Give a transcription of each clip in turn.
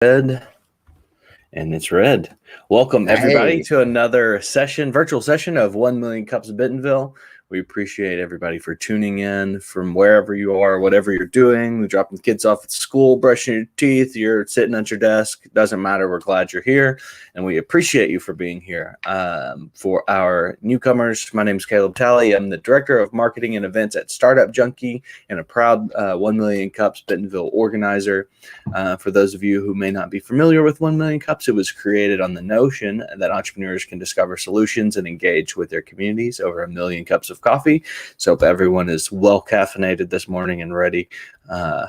Red, and it's red. Welcome everybody Hey. to another virtual session of 1 Million Cups of Bentonville. We appreciate everybody for tuning in from wherever you are, whatever you're doing. We're dropping the kids off at school, brushing your teeth, you're sitting at your desk. Doesn't matter. We're glad you're here, and we appreciate you for being here. For our newcomers, my name is Caleb Talley. I'm the Director of Marketing and Events at Startup Junkie and a proud 1 Million Cups Bentonville organizer. For those of you who may not be familiar with 1 Million Cups, it was created on the notion that entrepreneurs can discover solutions and engage with their communities over 1 million cups of coffee. So hope everyone is well caffeinated this morning and ready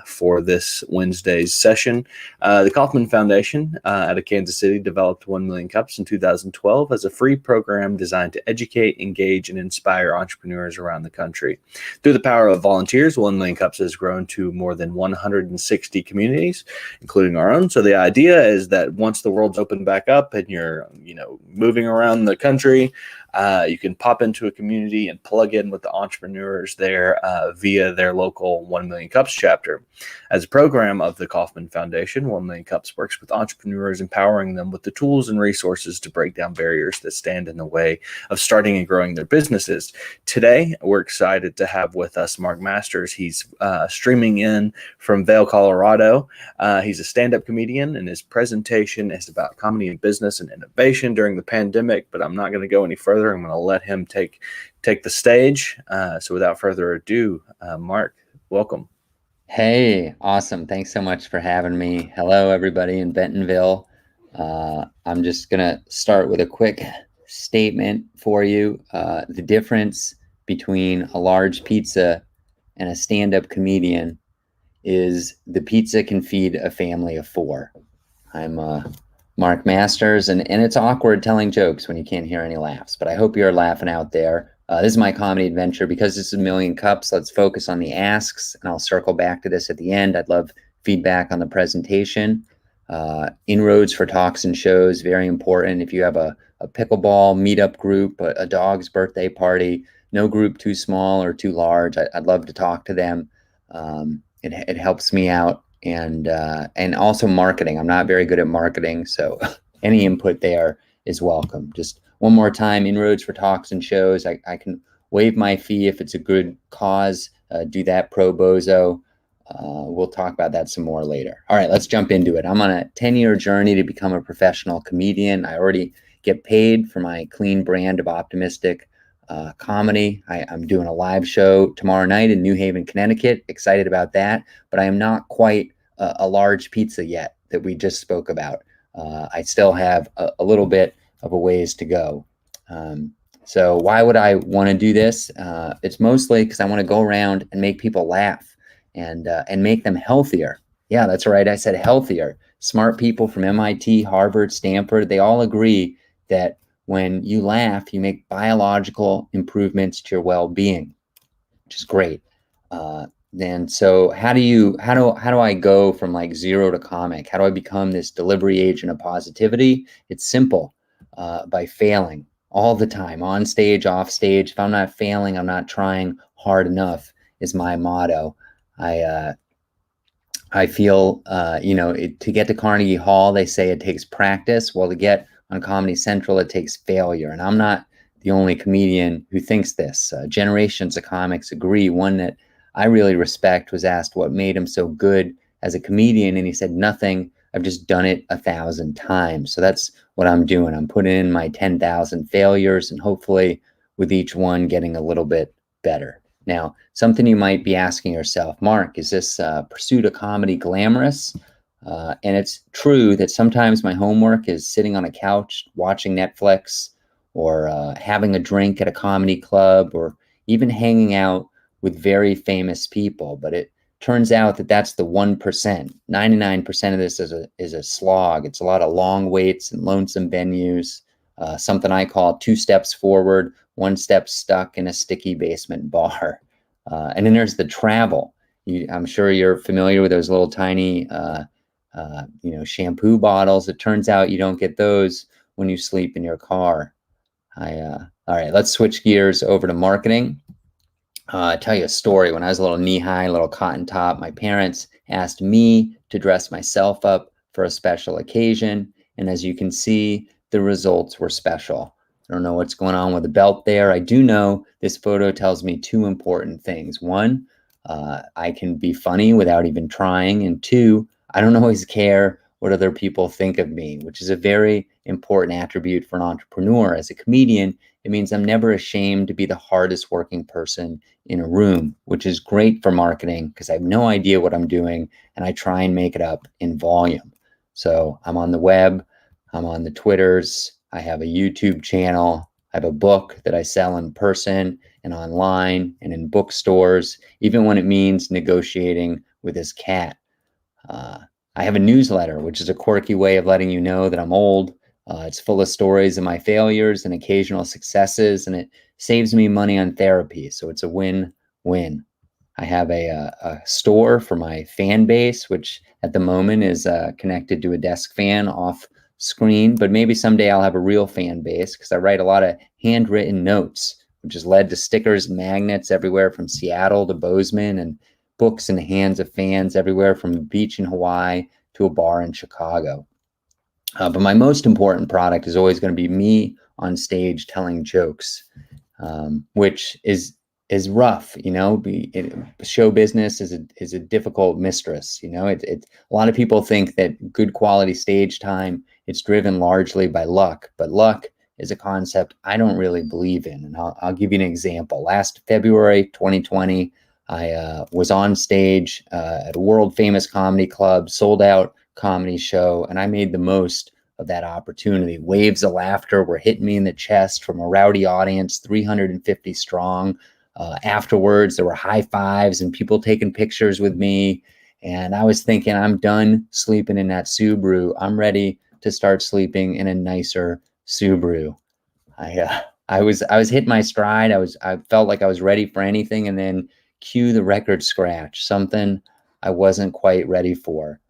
for this Wednesday's session. The Kauffman Foundation out of Kansas City developed 1 Million Cups in 2012 as a free program designed to educate, engage, and inspire entrepreneurs around the country. Through the power of volunteers, 1 Million Cups has grown to more than 160 communities, including our own. So the idea is that once the world's opened back up and you're, moving around the country, you can pop into a community and plug in with the entrepreneurs there via their local 1 Million Cups chapter. As a program of the Kauffman Foundation, 1 Million Cups works with entrepreneurs, empowering them with the tools and resources to break down barriers that stand in the way of starting and growing their businesses. Today, we're excited to have with us Mark Masters. He's streaming in from Vail, Colorado. He's a stand-up comedian, and his presentation is about comedy and business and innovation during the pandemic, but I'm not going to go any further. I'm going to let him take the stage. So without further ado, Mark, welcome. Hey, awesome. Thanks so much for having me. Hello, everybody in Bentonville. I'm just going to start with a quick statement for you. The difference between a large pizza and a stand-up comedian is the pizza can feed a family of 4. I'm Mark Masters, and it's awkward telling jokes when you can't hear any laughs, but I hope you're laughing out there. This is my comedy adventure. Because this is 1 million cups, let's focus on the asks, and I'll circle back to this at the end. I'd love feedback on the presentation. Inroads for talks and shows, very important. If you have a pickleball meetup group, a dog's birthday party, no group too small or too large, I'd love to talk to them. It helps me out. And also marketing. I'm not very good at marketing, so any input there is welcome. Just one more time, inroads for talks and shows. I can waive my fee if it's a good cause. Do that pro bozo. We'll talk about that some more later. All right, let's jump into it. I'm on a 10-year journey to become a professional comedian. I already get paid for my clean brand of optimistic comedy. I'm doing a live show tomorrow night in New Haven, Connecticut. Excited about that, but I am not quite a large pizza yet that we just spoke about. I still have a little bit of a ways to go. So why would I want to do this? It's mostly because I want to go around and make people laugh and make them healthier. Yeah, that's right. I said healthier. Smart people from MIT, Harvard, Stanford, they all agree that when you laugh, you make biological improvements to your well-being, which is great. Then so how do I go from like zero to comic? How do I become this delivery agent of positivity? It's simple, by failing all the time, on stage, off stage. If I'm not failing, I'm not trying hard enough is my motto. I feel, to get to Carnegie Hall, they say it takes practice. Well, to get on Comedy Central, it takes failure. And I'm not the only comedian who thinks this. Generations of comics agree. One that I really respect was asked what made him so good as a comedian, and he said, nothing. I've just done it 1,000 times. So that's what I'm doing. I'm putting in my 10,000 failures, and hopefully with each one getting a little bit better. Now, something you might be asking yourself, Mark, is this pursuit of comedy glamorous? And it's true that sometimes my homework is sitting on a couch watching Netflix, or having a drink at a comedy club, or even hanging out with very famous people. But it turns out that that's the 1%. 99% of this is a slog. It's a lot of long waits and lonesome venues, something I call 2 steps forward, 1 step stuck in a sticky basement bar. And then there's the travel. I'm sure you're familiar with those little tiny shampoo bottles. It turns out you don't get those when you sleep in your car. All right, let's switch gears over to marketing. Tell you a story. When I was a little knee-high, little cotton top, my parents asked me to dress myself up for a special occasion. And as you can see, the results were special. I don't know what's going on with the belt there. I do know this photo tells me two important things. One, I can be funny without even trying. And two, I don't always care what other people think of me, which is a very important attribute for an entrepreneur. As a comedian, it means I'm never ashamed to be the hardest working person in a room, which is great for marketing because I have no idea what I'm doing and I try and make it up in volume. So I'm on the web, I'm on the Twitters, I have a YouTube channel, I have a book that I sell in person and online and in bookstores, even when it means negotiating with his cat. I have a newsletter, which is a quirky way of letting you know that I'm old. It's full of stories of my failures and occasional successes, and it saves me money on therapy. So it's a win-win. I have a store for my fan base, which at the moment is connected to a desk fan off screen, but maybe someday I'll have a real fan base because I write a lot of handwritten notes, which has led to stickers and magnets everywhere from Seattle to Bozeman, and books in the hands of fans everywhere from a beach in Hawaii to a bar in Chicago. But my most important product is always going to be me on stage telling jokes, which is rough. Show business is a difficult mistress. A lot of people think that good quality stage time, it's driven largely by luck, but luck is a concept I don't really believe in. And I'll give you an example. Last February 2020, I was on stage at a world famous comedy club, sold out comedy show, and I made the most of that opportunity. Waves of laughter were hitting me in the chest from a rowdy audience, 350 strong. Afterwards, there were high fives and people taking pictures with me. And I was thinking, I'm done sleeping in that Subaru. I'm ready to start sleeping in a nicer Subaru. I was hitting my stride. I felt like I was ready for anything, and then cue the record scratch, something I wasn't quite ready for.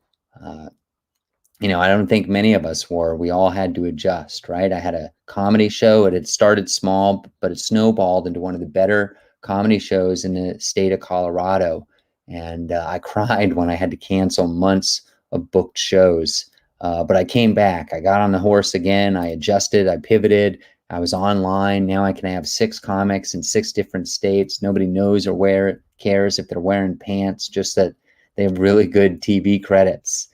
I don't think many of us were. We all had to adjust, right? I had a comedy show. It had started small, but it snowballed into one of the better comedy shows in the state of Colorado. And I cried when I had to cancel months of booked shows. But I came back. I got on the horse again. I adjusted. I pivoted. I was online. Now I can have 6 comics in 6 different states. Nobody knows or cares if they're wearing pants, just that they have really good TV credits.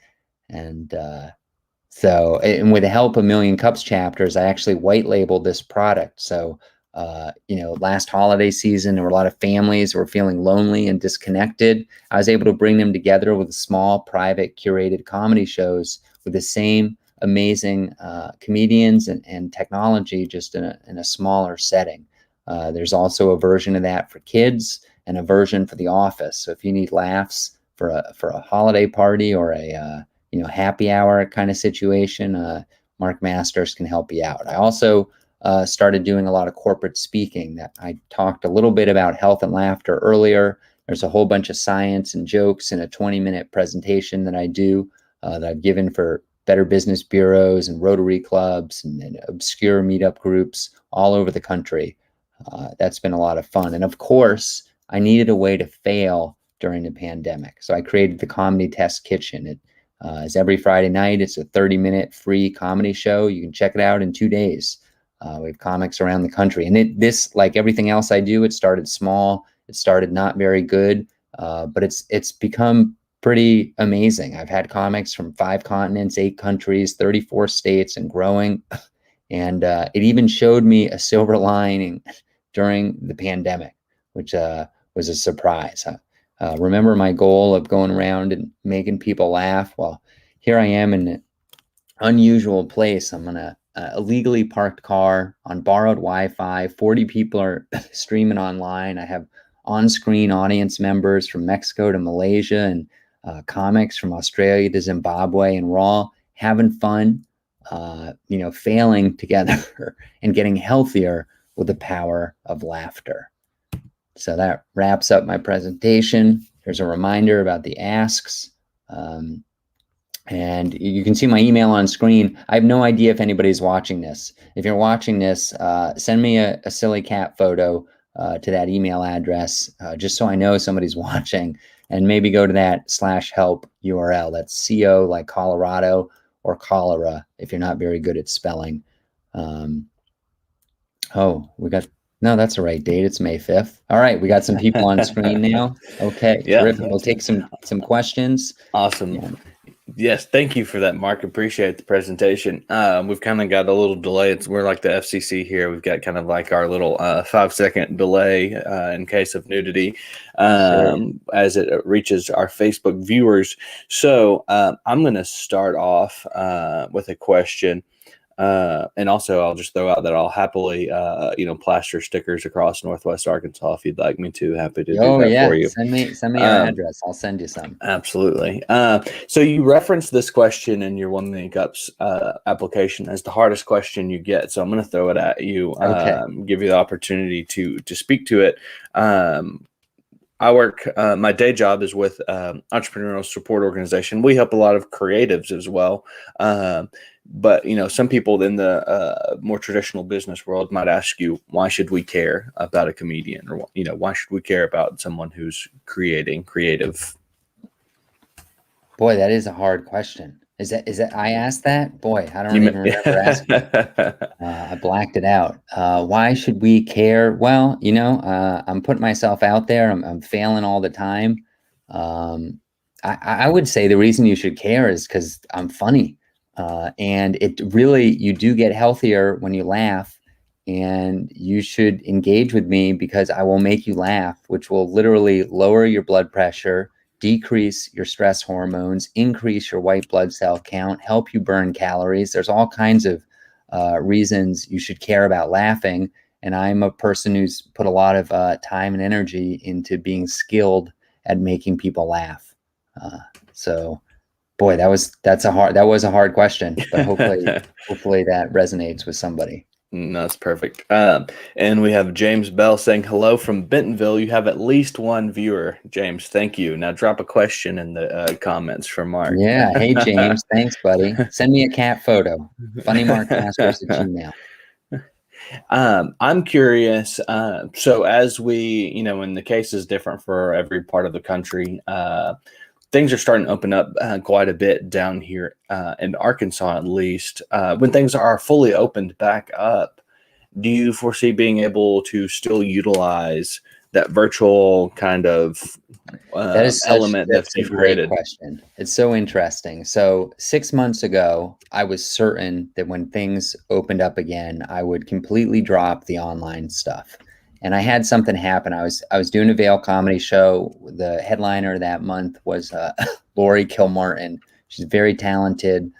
And and with the help of Million Cups chapters, I actually white labeled this product. So, last holiday season, there were a lot of families who were feeling lonely and disconnected. I was able to bring them together with small, private, curated comedy shows with the same amazing comedians and technology, just in a smaller setting. There's also a version of that for kids and a version for the office. So if you need laughs for a holiday party or a happy hour kind of situation, Mark Masters can help you out. I also started doing a lot of corporate speaking. That I talked a little bit about health and laughter earlier. There's a whole bunch of science and jokes in a 20-minute presentation that I do that I've given for Better Business Bureaus and Rotary clubs and obscure meetup groups all over the country. That's been a lot of fun. And of course, I needed a way to fail during the pandemic. So I created the Comedy Test Kitchen. It is every Friday night. It's a 30-minute free comedy show. You can check it out in 2 days. We have comics around the country. And this, like everything else I do, it started small. It started not very good, but it's become pretty amazing. I've had comics from 5 continents, 8 countries, 34 states, and growing. And it even showed me a silver lining during the pandemic, which was a surprise. Remember my goal of going around and making people laugh? Well, here I am in an unusual place. I'm in a illegally parked car on borrowed Wi-Fi. 40 people are streaming online. I have on-screen audience members from Mexico to Malaysia and comics from Australia to Zimbabwe, and we're all having fun, failing together and getting healthier with the power of laughter. So that wraps up my presentation. Here's a reminder about the asks. And you can see my email on screen. I have no idea if anybody's watching this. If you're watching this, send me a silly cat photo to that email address, just so I know somebody's watching. and maybe go to that /help URL. That's CO like Colorado or cholera if you're not very good at spelling. Oh, no, that's the right date. It's May 5th. All right, we got some people on screen now. Okay, Yeah. terrific. We'll take some questions. Awesome. Yeah. Yes, thank you for that, Mark. Appreciate the presentation. We've kind of got a little delay. We're like the FCC here. We've got kind of like our little 5-second delay in case of nudity as it reaches our Facebook viewers. So I'm going to start off with a question. And also, I'll just throw out that I'll happily, plaster stickers across Northwest Arkansas if you'd like me to. Happy to do that for you. Send me your address. I'll send you some. Absolutely. So you referenced this question in your 1 Million Cups application as the hardest question you get. So I'm going to throw it at you. Okay. Give you the opportunity to speak to it. I work, my day job is with Entrepreneurial Support Organization. We help a lot of creatives as well. But, some people in the more traditional business world might ask you, why should we care about a comedian? Or, why should we care about someone who's creating creative? Boy, that is a hard question. Is that I asked that? Boy, I don't even remember asking. I blacked it out. Why should we care? Well, I'm putting myself out there. I'm failing all the time. I would say the reason you should care is because I'm funny. And it really, you do get healthier when you laugh, and you should engage with me because I will make you laugh, which will literally lower your blood pressure, decrease your stress hormones, increase your white blood cell count, help you burn calories. There's all kinds of reasons you should care about laughing. And I'm a person who's put a lot of time and energy into being skilled at making people laugh. So boy, that was a hard question, but hopefully that resonates with somebody. No, that's perfect. And we have James Bell saying hello from Bentonville. You have at least one viewer, James. Thank you. Now drop a question in the comments for Mark. Yeah. Hey, James. Thanks, buddy. Send me a cat photo. funnymarkmasters@gmail. I'm curious. So as we, and the case is different for every part of the country, things are starting to open up quite a bit down here in Arkansas, at least. When things are fully opened back up, do you foresee being able to still utilize that virtual kind of element that you've created? Great question. It's so interesting. So 6 months ago, I was certain that when things opened up again, I would completely drop the online stuff. And I had something happen. I was doing a Vail comedy show. The headliner that month was Lori Kilmartin. She's a very talented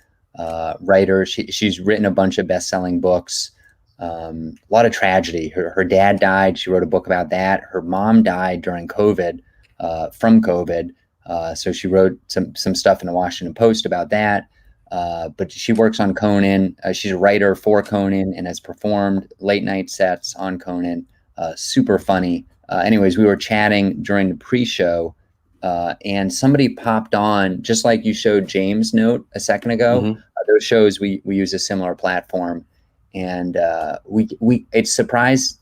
writer. She's written a bunch of best-selling books. A lot of tragedy. Her dad died. She wrote a book about that. Her mom died during COVID, from COVID. So she wrote some stuff in the Washington Post about that. But she works on Conan. She's a writer for Conan and has performed late night sets on Conan. Super funny. Anyways, we were chatting during the pre-show, and somebody popped on, just like you showed James' note a second ago. Mm-hmm. Those shows, we use a similar platform, and it's surprise.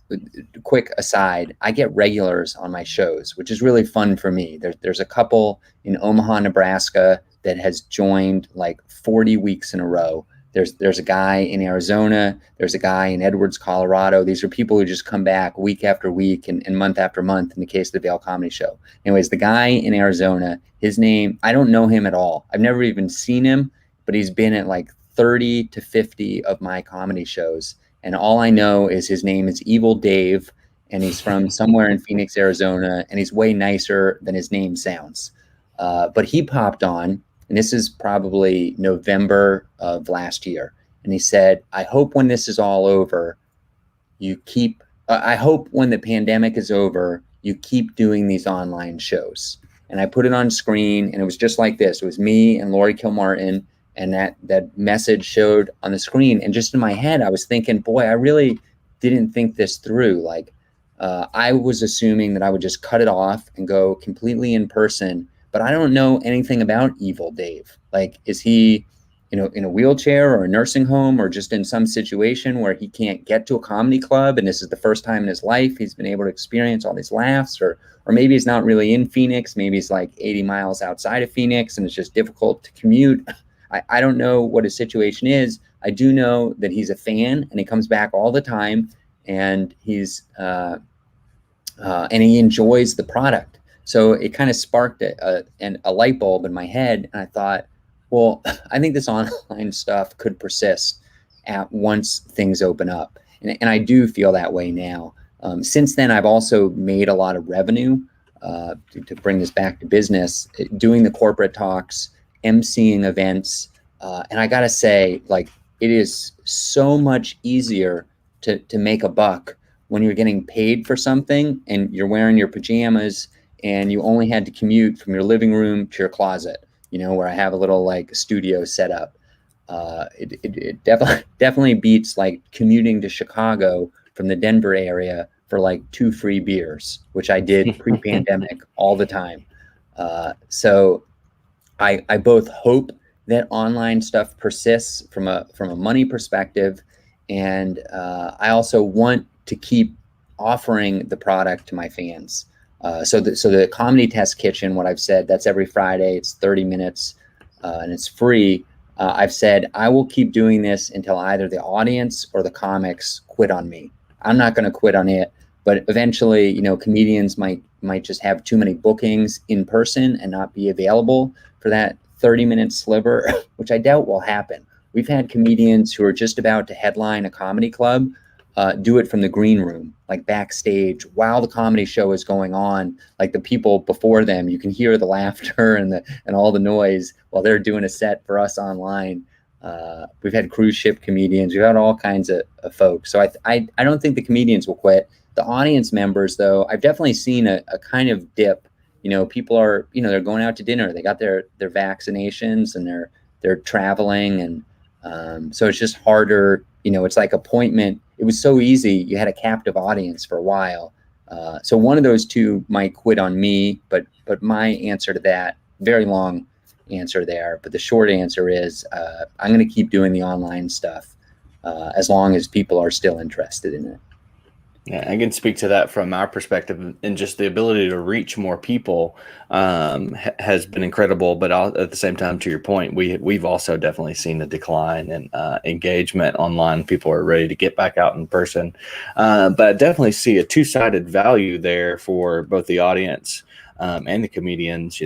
Quick aside, I get regulars on my shows, which is really fun for me. There's a couple in Omaha, Nebraska that has joined like 40 weeks in a row. There's a guy in Arizona. There's a guy in Edwards, Colorado. These are people who just come back week after week and month after month in the case of the Vail Comedy Show. Anyways, the guy in Arizona, his name, I don't know him at all. I've never even seen him, but he's been at like 30 to 50 of my comedy shows. And all I know is his name is Evil Dave, and he's from somewhere in Phoenix, Arizona, and he's way nicer than his name sounds. But he popped on, and this is probably November of last year. And he said, I hope when this is all over, I hope when the pandemic is over, you keep doing these online shows. And I put it on screen, and it was just like this. It was me and Lori Kilmartin, and that message showed on the screen. And just in my head, I was thinking, boy, I really didn't think this through. Like, I was assuming that I would just cut it off and go completely in person. But I don't know anything about Evil Dave. Like, is he in a wheelchair or a nursing home, or just in some situation where he can't get to a comedy club, and this is the first time in his life he's been able to experience all these laughs, or maybe he's not really in Phoenix, maybe he's like 80 miles outside of Phoenix and it's just difficult to commute. I don't know what his situation is. I do know that he's a fan and he comes back all the time, and and he enjoys the product. So it kind of sparked a light bulb in my head, and I thought, well, I think this online stuff could persist once things open up, and I do feel that way now. Since then, I've also made a lot of revenue to bring this back to business, doing the corporate talks, emceeing events, and I gotta say, like, it is so much easier to make a buck when you're getting paid for something and you're wearing your pajamas and you only had to commute from your living room to your closet, where I have a little like studio set up. It definitely beats like commuting to Chicago from the Denver area for like 2 free beers, which I did pre-pandemic all the time. So I both hope that online stuff persists from a money perspective, and I also want to keep offering the product to my fans. So the Comedy Test Kitchen, what I've said, that's every Friday. It's 30 minutes and it's free. I've said I will keep doing this until either the audience or the comics quit on me. I'm not going to quit on it, but eventually, comedians might just have too many bookings in person and not be available for that 30-minute sliver, which I doubt will happen. We've had comedians who are just about to headline a comedy club do it from the green room, like backstage, while the comedy show is going on. Like the people before them, you can hear the laughter and all the noise while they're doing a set for us online. We've had cruise ship comedians. We've had all kinds of folks. So I don't think the comedians will quit. The audience members, though, I've definitely seen a kind of dip. People are, they're going out to dinner. They got their vaccinations and they're traveling, and so it's just harder. It's like appointment. It was so easy. You had a captive audience for a while. So one of those two might quit on me, but my answer to that, very long answer there, but the short answer is I'm going to keep doing the online stuff as long as people are still interested in it. Yeah, I can speak to that from our perspective, and just the ability to reach more people has been incredible. But at the same time, to your point, we've also definitely seen a decline in engagement online. People are ready to get back out in person, but I definitely see a two-sided value there for both the audience and the comedians.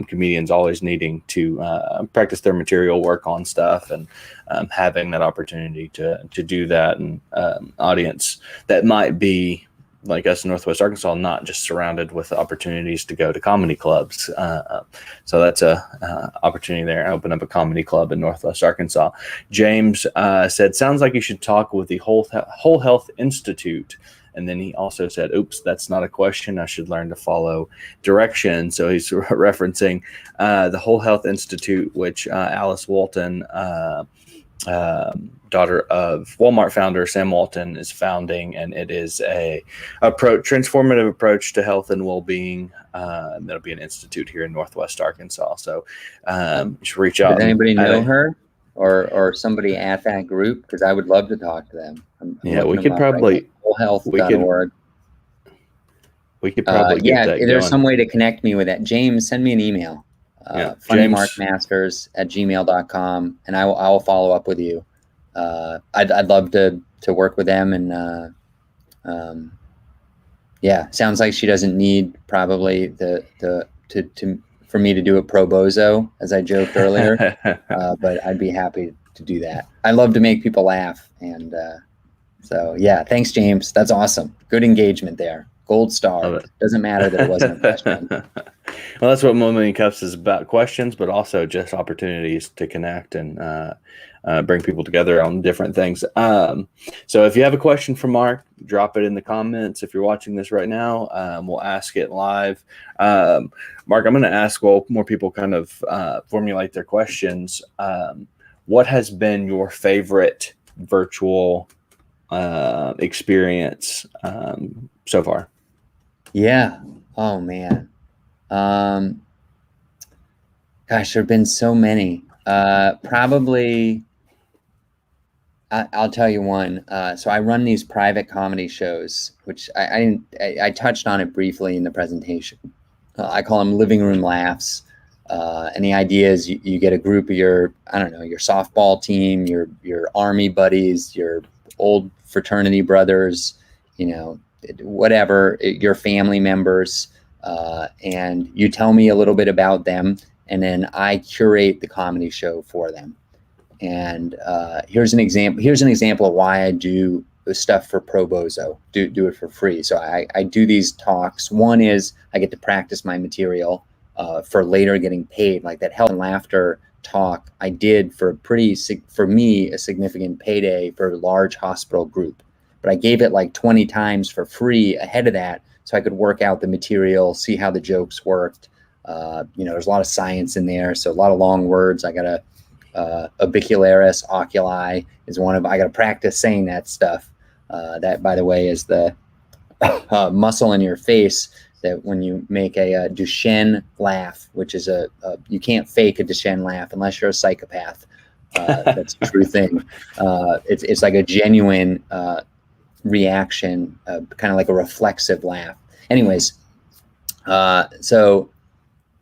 Comedians always needing to practice their material, work on stuff, and having that opportunity to do that, and audience that might be like us in Northwest Arkansas, not just surrounded with opportunities to go to comedy clubs. So that's a opportunity there. I open up a comedy club in Northwest Arkansas. James said, sounds like you should talk with the Whole Health Institute. And then he also said, oops, that's not a question. I should learn to follow directions. So he's referencing the Whole Health Institute, which Alice Walton, daughter of Walmart founder Sam Walton, is founding, and it is a transformative approach to health and well-being. That'll be an institute here in Northwest Arkansas. So you should reach out. Does anybody know her or somebody at that group? Because I would love to talk to them. Yeah, we could probably wholehealth.org. We could probably get that there's going. some way to connect me with that. James, send me an email. funnymarkmasters@gmail.com, and I will follow up with you. I'd love to work with them, and sounds like she doesn't need probably for me to do it pro bozo, as I joked earlier, but I'd be happy to do that. I love to make people laugh, and so yeah, thanks, James. That's awesome. Good engagement there. Gold star. Doesn't matter that it wasn't a question. Well, that's what 1 Million Cups is about, questions, but also just opportunities to connect and bring people together on different things. So if you have a question for Mark, drop it in the comments. If you're watching this right now, we'll ask it live. Mark, I'm going to ask while more people kind of formulate their questions. What has been your favorite virtual experience so far? Yeah. Oh man. Gosh, there have been so many. Probably. I'll tell you one. So I run these private comedy shows, which I touched on it briefly in the presentation. I call them living room laughs. And the idea is you get a group of your, I don't know, your softball team, your army buddies, your old fraternity brothers, you know, whatever, your family members, and you tell me a little bit about them, and then I curate the comedy show for them. And here's an example of why I do the stuff for pro bozo, do it for free. So I do these talks. One is I get to practice my material for later getting paid. Like that health and laughter talk I did for for me, a significant payday for a large hospital group. But I gave it like 20 times for free ahead of that, so I could work out the material, see how the jokes worked. There's a lot of science in there, so a lot of long words. I gotta Orbicularis oculi is one of, I got to practice saying that stuff. That, by the way, is the muscle in your face that when you make a Duchenne laugh, which is you can't fake a Duchenne laugh unless you're a psychopath. That's a true thing. It's like a genuine reaction, kind of like a reflexive laugh. Anyways, so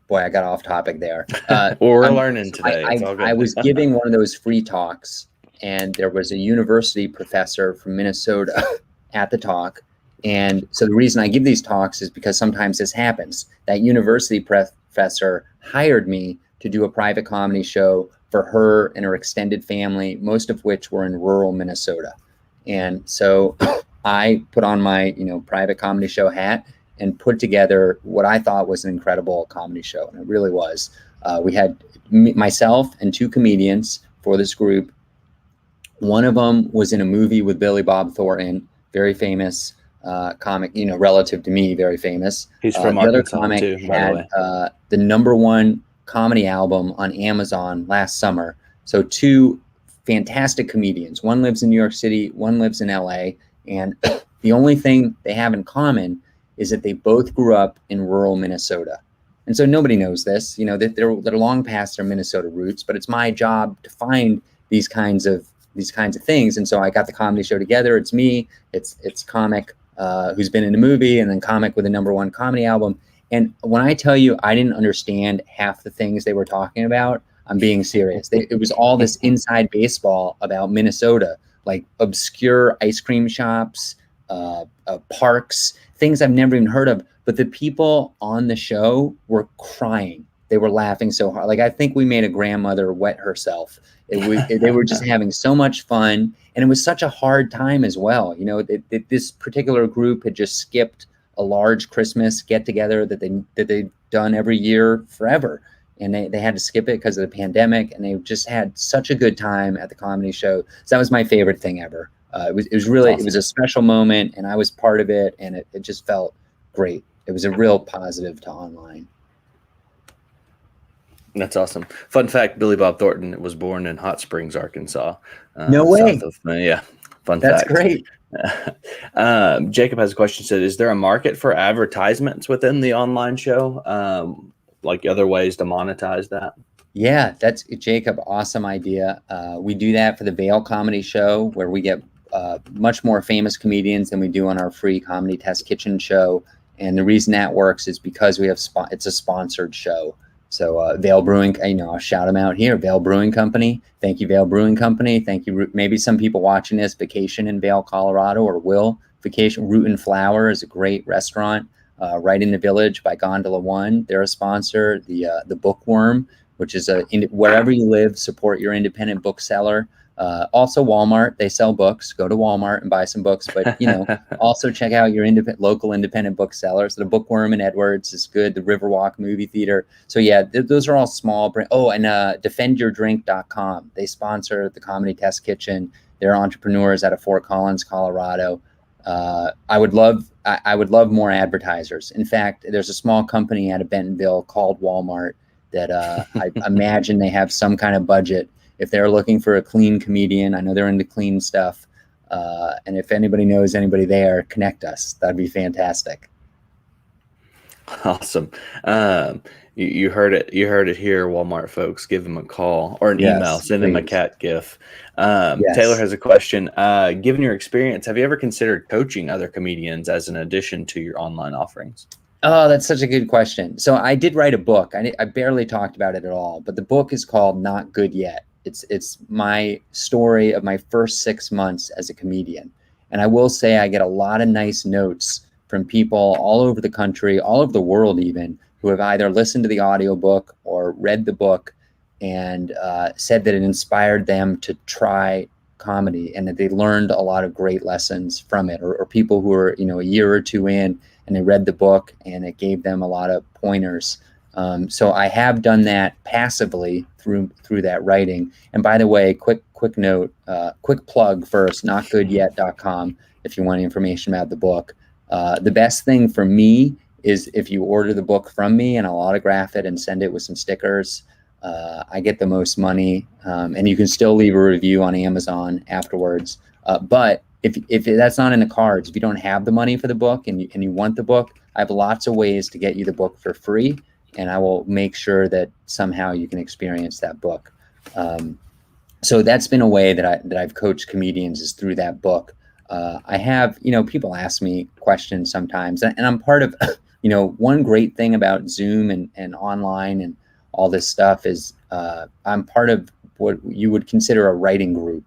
boy, I got off topic there. Well, we're learning today. I was giving one of those free talks, and there was a university professor from Minnesota at the talk. And so the reason I give these talks is because sometimes this happens. That university professor hired me to do a private comedy show for her and her extended family, most of which were in rural Minnesota. And so I put on my, private comedy show hat and put together what I thought was an incredible comedy show. And it really was. We had myself and two comedians for this group. One of them was in a movie with Billy Bob Thornton, very famous comic, relative to me, very famous. He's from Arkansas, the other comic too, by the way. The #1 comedy album on Amazon last summer. So two fantastic comedians. One lives in New York City, one lives in LA. And the only thing they have in common is that they both grew up in rural Minnesota. And so nobody knows this, that they're long past their Minnesota roots, but it's my job to find these kinds of things. And so I got the comedy show together. It's me, it's comic who's been in a movie, and then comic with a #1 comedy album. And when I tell you I didn't understand half the things they were talking about, I'm being serious. It was all this inside baseball about Minnesota, like obscure ice cream shops, parks, things I've never even heard of. But the people on the show were crying. They were laughing so hard. Like, I think we made a grandmother wet herself. They were just having so much fun. And it was such a hard time as well. This particular group had just skipped a large Christmas get together that they'd done every year forever. And they had to skip it because of the pandemic. And they just had such a good time at the comedy show. So that was my favorite thing ever. It was really awesome. It was a special moment, and I was part of it, and it just felt great. It was a real positive to online. That's awesome. Fun fact, Billy Bob Thornton was born in Hot Springs, Arkansas. No way. Yeah. Fun That's fact. Great. Jacob has a question. Said, is there a market for advertisements within the online show? Like other ways to monetize that? Yeah, that's Jacob. Awesome idea. We do that for the Vail Comedy Show, where we get much more famous comedians than we do on our free Comedy Test Kitchen show. And the reason that works is because we have it's a sponsored show. So Vail Brewing, I'll shout them out here. Vail Brewing Company. Thank you, Vail Brewing Company. Thank you. Maybe some people watching this vacation in Vail, Colorado, or will vacation. Root and Flower is a great restaurant right in the village by Gondola One. They're a sponsor. The Bookworm, which is wherever you live, support your independent bookseller. Also Walmart, they sell books. Go to Walmart and buy some books, but also check out your local independent booksellers. The Bookworm in Edwards is good. The Riverwalk movie theater. So yeah, those are all small. Oh, and defendyourdrink.com. They sponsor the Comedy Test Kitchen. They're entrepreneurs out of Fort Collins, Colorado. I would love more advertisers. In fact, there's a small company out of Bentonville called Walmart that I imagine they have some kind of budget. If they're looking for a clean comedian, I know they're into clean stuff. And if anybody knows anybody there, connect us. That'd be fantastic. Awesome. You heard it. You heard it here, Walmart folks. Give him a call or an email. Yes, Send him a please. cat gif. Taylor Yes. has a question. Given your experience, have you ever considered coaching other comedians as an addition to your online offerings? Oh, that's such a good question. So I did write a book. I barely talked about it at all, but the book is called Not Good Yet. It's my story of my first 6 months as a comedian. And I will say I get a lot of nice notes from people all over the country, all over the world even, who have either listened to the audiobook or read the book and said that it inspired them to try comedy and that they learned a lot of great lessons from it, or people who are, a year or two in and they read the book and it gave them a lot of pointers. So I have done that passively through that writing. And by the way, quick note, quick plug first, notgoodyet.com if you want information about the book. The best thing for me is if you order the book from me and I'll autograph it and send it with some stickers. I get the most money, and you can still leave a review on Amazon afterwards. But if that's not in the cards, if you don't have the money for the book and you want the book, I have lots of ways to get you the book for free, and I will make sure that somehow you can experience that book. So that's been a way that I've coached comedians, is through that book. I have, people ask me questions sometimes, and I'm part of, one great thing about Zoom and online and all this stuff is I'm part of what you would consider a writing group.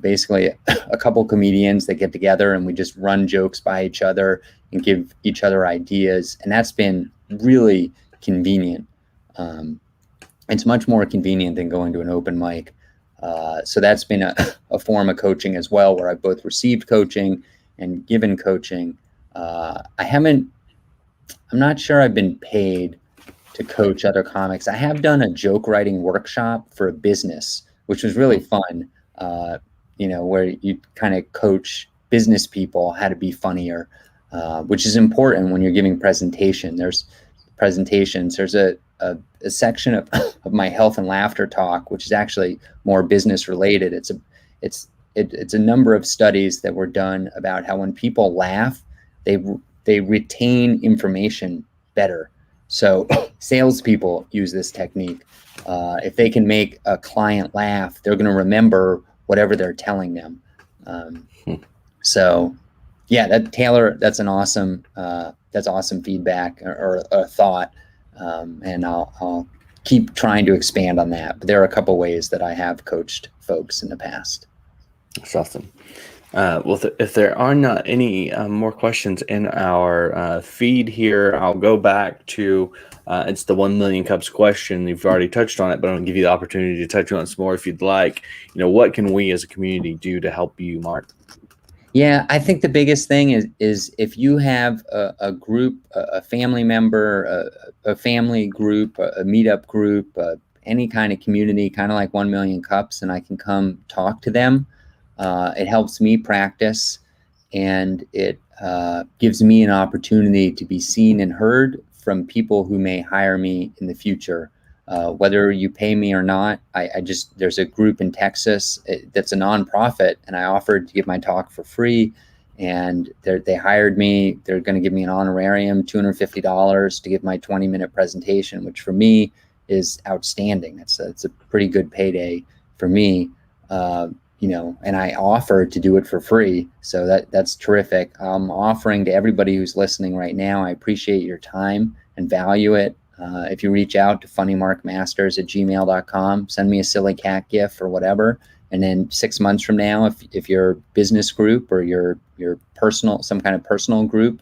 Basically a couple comedians that get together and we just run jokes by each other and give each other ideas. And that's been really convenient. It's much more convenient than going to an open mic. So that's been a form of coaching as well, where I've both received coaching and given coaching. I'm not sure I've been paid to coach other comics. I have done a joke writing workshop for a business, which was really fun. Where you kind of coach business people how to be funnier, which is important when you're giving presentations. There's a section of my health and laughter talk, which is actually more business related. It's a number of studies that were done about how when people laugh, they retain information better. So salespeople use this technique. If they can make a client laugh, they're going to remember whatever they're telling them. So yeah, Taylor, that's awesome feedback or a thought. And I'll keep trying to expand on that. But there are a couple ways that I have coached folks in the past. That's awesome. Well, if there are not any more questions in our feed here, I'll go back to it's the 1 million cups question. You've already touched on it, but I'll give you the opportunity to touch on it some more if you'd like. What can we as a community do to help you, Mark? Yeah, I think the biggest thing is if you have a group, a family member, a family group, a meetup group, any kind of community, kind of like 1 million cups, and I can come talk to them. It helps me practice, and it gives me an opportunity to be seen and heard from people who may hire me in the future. Whether you pay me or not, there's a group in Texas that's a nonprofit, and I offered to give my talk for free, and they hired me. They're going to give me an honorarium, $250 to give my 20-minute presentation, which for me is outstanding. It's a pretty good payday for me. And I offered to do it for free. So that's terrific. I'm offering to everybody who's listening right now, I appreciate your time and value it. If you reach out to funnymarkmasters@gmail.com, send me a silly cat gif or whatever. And then 6 months from now, if your business group or your personal, some kind of personal group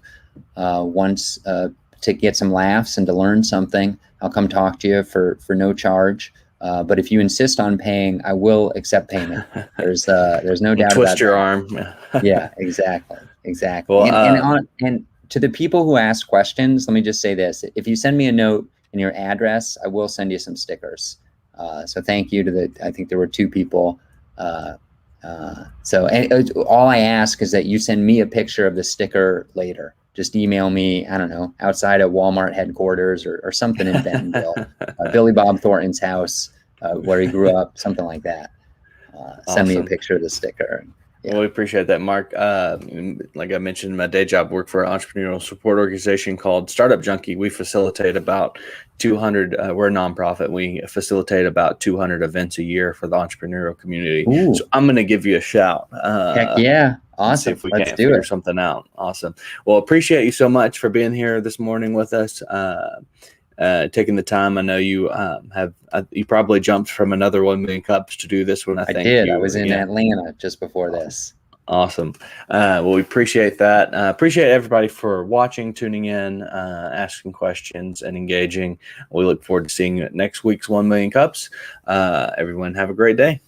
wants to get some laughs and to learn something, I'll come talk to you for no charge. But if you insist on paying, I will accept payment. There's no doubt about that. Twist your arm. Yeah, exactly. Well, And to the people who ask questions, let me just say this: if you send me a note and your address, I will send you some stickers. So thank you to I think there were 2 people. So all I ask is that you send me a picture of the sticker later. Just email me, I don't know, outside of Walmart headquarters or something in Bentonville, Billy Bob Thornton's house, where he grew up, something like that. Send me a picture of the sticker. Well, we appreciate that, Mark. Like I mentioned, my day job work for an entrepreneurial support organization called Startup Junkie. We facilitate about 200. We're a nonprofit. We facilitate about 200 events a year for the entrepreneurial community. Ooh. So I'm going to give you a shout. Heck yeah. And see Awesome. if we Let's can't do figure it. something out. Awesome. Well, appreciate you so much for being here this morning with us. Taking the time. I know you you probably jumped from another 1 million cups to do this one. I Thank did. you I was in again. Atlanta just before this. Awesome. Well, we appreciate that. Appreciate everybody for watching, tuning in, asking questions, and engaging. We look forward to seeing you at next week's 1 million cups. Everyone have a great day.